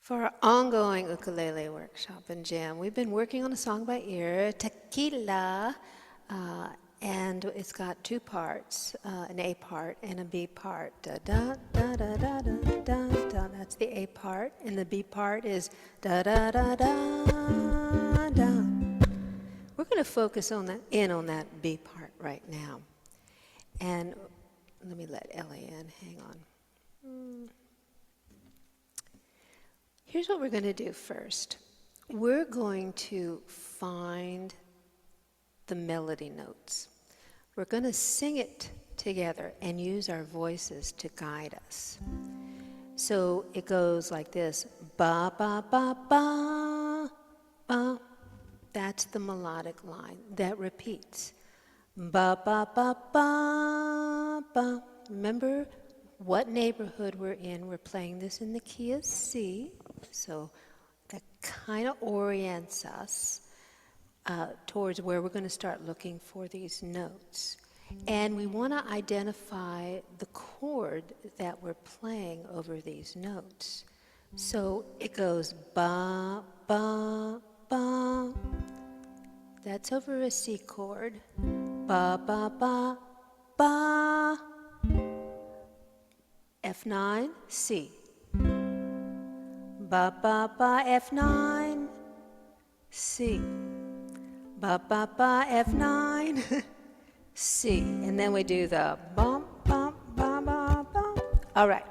For our ongoing ukulele workshop and jam, we've been working on a song by ear, Tequila, and it's got two parts, an A part and a B part. Da da da da da da da da. That's the A part, and the B part is da da da da da. We're going to focus on that B part right now, and let me let Ellie in. Hang on. Here's what we're going to do first. We're going to find the melody notes. We're going to sing it together and use our voices to guide us. So it goes like this. Ba, ba, ba, ba, ba. That's the melodic line that repeats. Ba, ba, ba, ba, ba. Remember what neighborhood we're in. We're playing this in the key of C. So that kind of orients us towards where we're going to start looking for these notes. And we want to identify the chord that we're playing over these notes. So it goes ba, ba, ba. That's over a C chord. Ba, ba, ba, ba. F9, C. Ba, ba, ba, F9, C. Ba, ba, ba, F9, C. And then we do the bum, bum, ba, ba, bum. All right.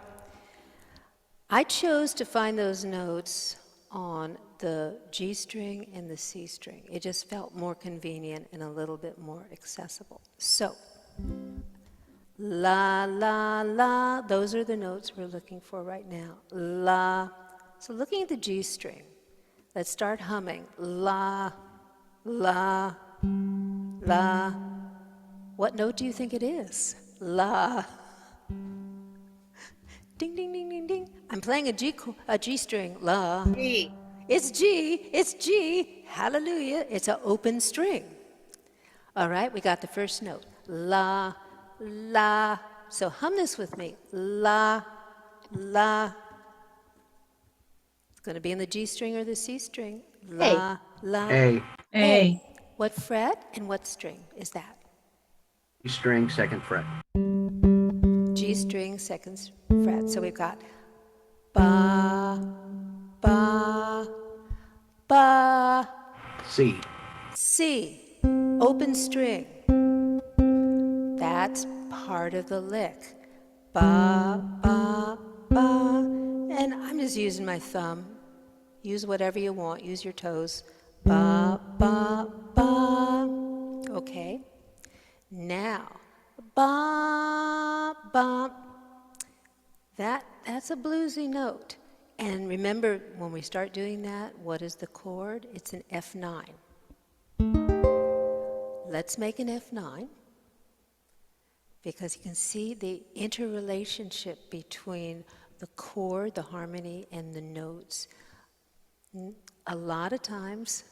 I chose to find those notes on the G string and the C string. It just felt more convenient and a little bit more accessible. So, la, la, la, those are the notes we're looking for right now. La. So looking at the G string, let's start humming. La, la, la. What note do you think it is? La. Ding, ding, ding, ding, ding. I'm playing a G string. La. G. It's G. It's G. Hallelujah. It's an open string. All right, we got the first note. La, la. So hum this with me. La, la. It's going to be in the G string or the C string. La, la. A. A. What fret and what string is that? G string, second fret. G string, second fret. So we've got ba, ba, ba. C. C, open string. That's part of the lick. Ba, ba, ba. And I'm just using my thumb. Use whatever you want. Use your toes. Ba, ba, ba. Okay. Now, ba, ba. That's a bluesy note. And remember, when we start doing that, what is the chord? It's an F9. Let's make an F9, because you can see the interrelationship between the chord, the harmony, and the notes. A lot of times,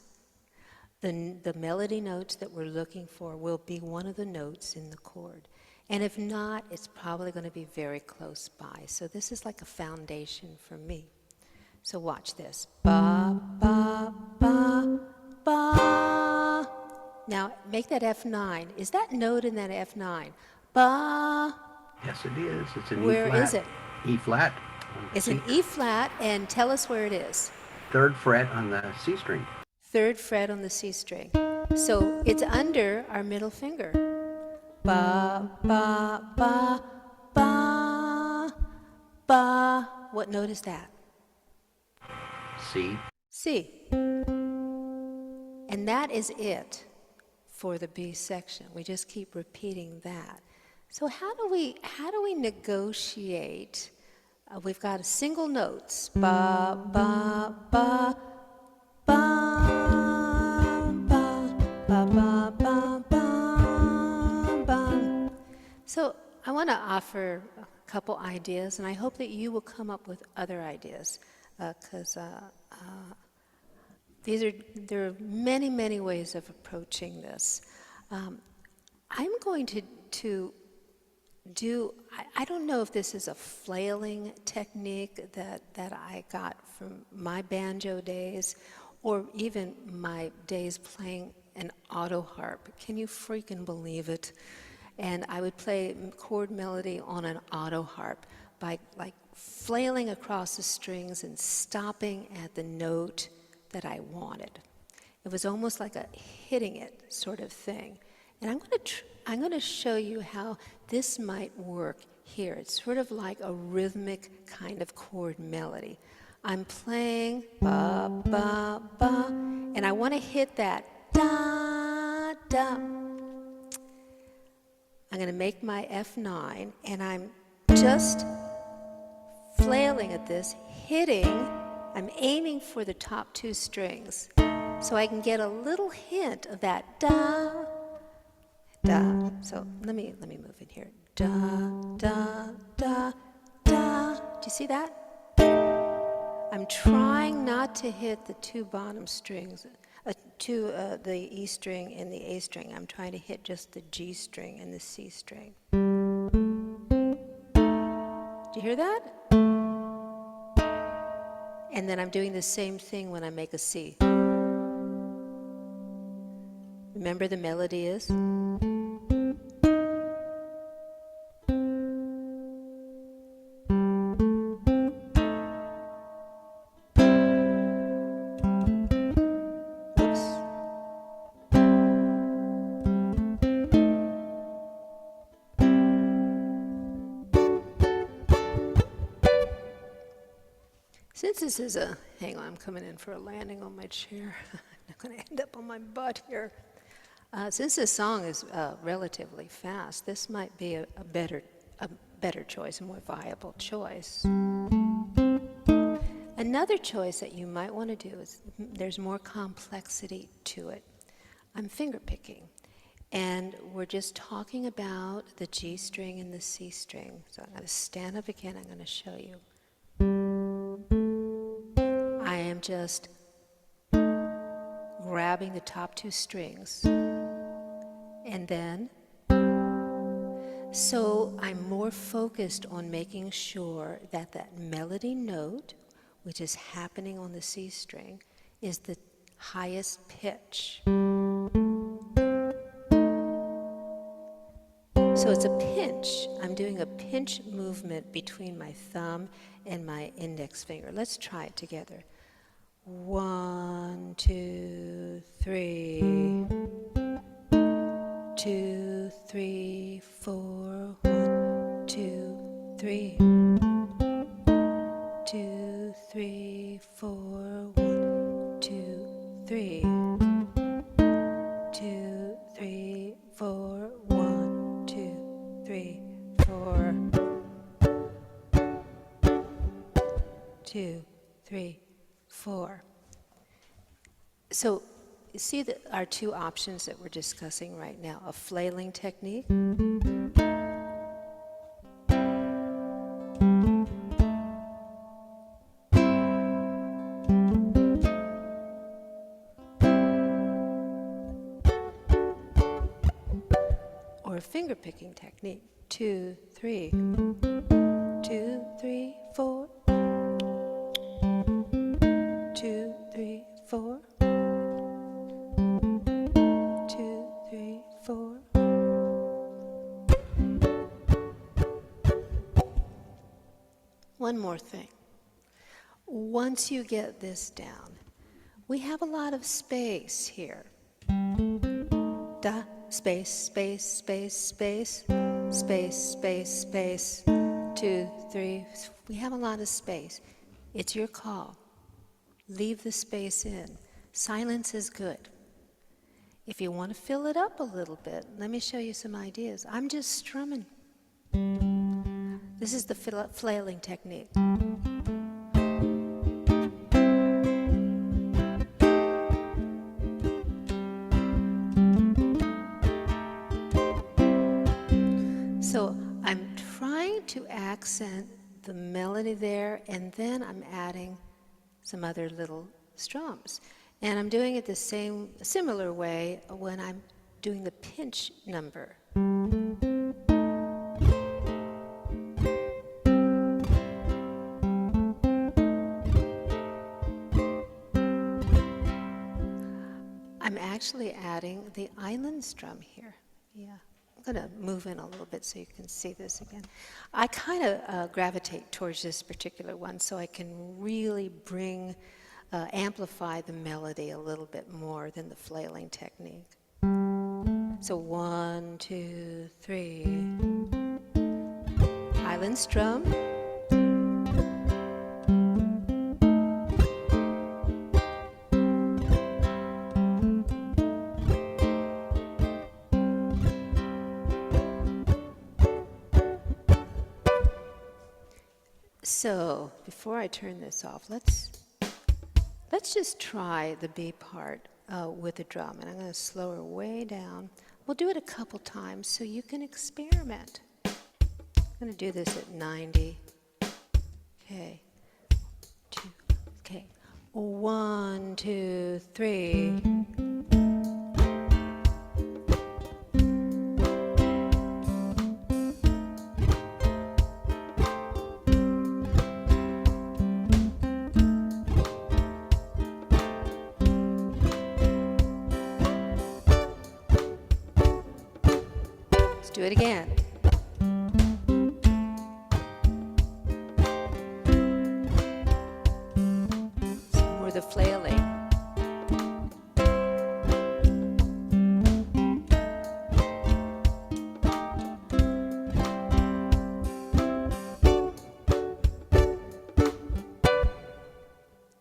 the melody notes that we're looking for will be one of the notes in the chord. And if not, it's probably going to be very close by. So this is like a foundation for me. So watch this. Ba, ba, ba, ba. Now, make that F9. Is that note in that F9? Ba. Yes, it is. It's an E flat. Where is it? E flat. It's an E flat, and tell us where it is. Third fret on the C string. Third fret on the C string. So it's under our middle finger. Ba, ba, ba, ba, ba. What note is that? C. C. And that is it for the B section. We just keep repeating that. So how do we negotiate? We've got single notes. Ba, ba, ba, ba, ba, ba, ba, ba, ba, ba. So I want to offer a couple ideas, and I hope that you will come up with other ideas, because there are many, many ways of approaching this. I'm going to I don't know if this is a flailing technique that I got from my banjo days or even my days playing an auto harp. Can you freaking believe it? And I would play chord melody on an auto harp by like flailing across the strings and stopping at the note that I wanted. It was almost like a hitting it sort of thing. And I'm going to show you how this might work here. It's sort of like a rhythmic kind of chord melody. I'm playing ba ba ba, and I want to hit that da da. I'm going to make my F9, and I'm just flailing at this, I'm aiming for the top two strings, so I can get a little hint of that da, da. So let me move in here. Da, da, da, da. Do you see that? I'm trying not to hit the two bottom strings, the E string and the A string. I'm trying to hit just the G string and the C string. Do you hear that? And then I'm doing the same thing when I make a C. Remember the melody is? Oops. Since this is hang on, I'm coming in for a landing on my chair. I'm not going to end up on my butt here. Since this song is relatively fast, this might be a better choice, a more viable choice. Another choice that you might want to do is there's more complexity to it. I'm finger picking, and we're just talking about the G string and the C string. So I'm going to stand up again. I'm going to show you. I am just grabbing the top two strings, and then, so I'm more focused on making sure that that melody note, which is happening on the C string, is the highest pitch. So it's a pinch. I'm doing a pinch movement between my thumb and my index finger. Let's try it together. 1, 2, 3. 2, 3, 4. 1, 2, 3. 2, 3, 4. 1, 2, 3. 2, 3, 4. 1, 2, 3, 4. 2, 3, 4. So you see our two options that we're discussing right now, a flailing technique or a finger picking technique. 2, 3. 2, 3, 4. 2, 3, 4. 2, 3, 4. One more thing. Once you get this down, we have a lot of space here. Da, space, space, space, space, space, space, space. 2, 3. We have a lot of space. It's your call. Leave the space in. Silence is good. If you want to fill it up a little bit, let me show you some ideas. I'm just strumming. This is the flailing technique. So I'm trying to accent the melody there, and then I'm adding some other little strums. And I'm doing it the similar way when I'm doing the pinch number. actually adding the island strum here. Yeah. I'm going to move in a little bit so you can see this again. I kind of gravitate towards this particular one so I can really amplify the melody a little bit more than the flailing technique. So 1, 2, 3. Island strum. So before I turn this off, let's just try the B part with the drum, and I'm going to slow her way down. We'll do it a couple times so you can experiment. I'm going to do this at 90. Okay. 2. Okay. 1, 2, 3. Let's do it again. Some more the flailing.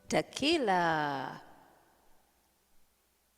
Tequila.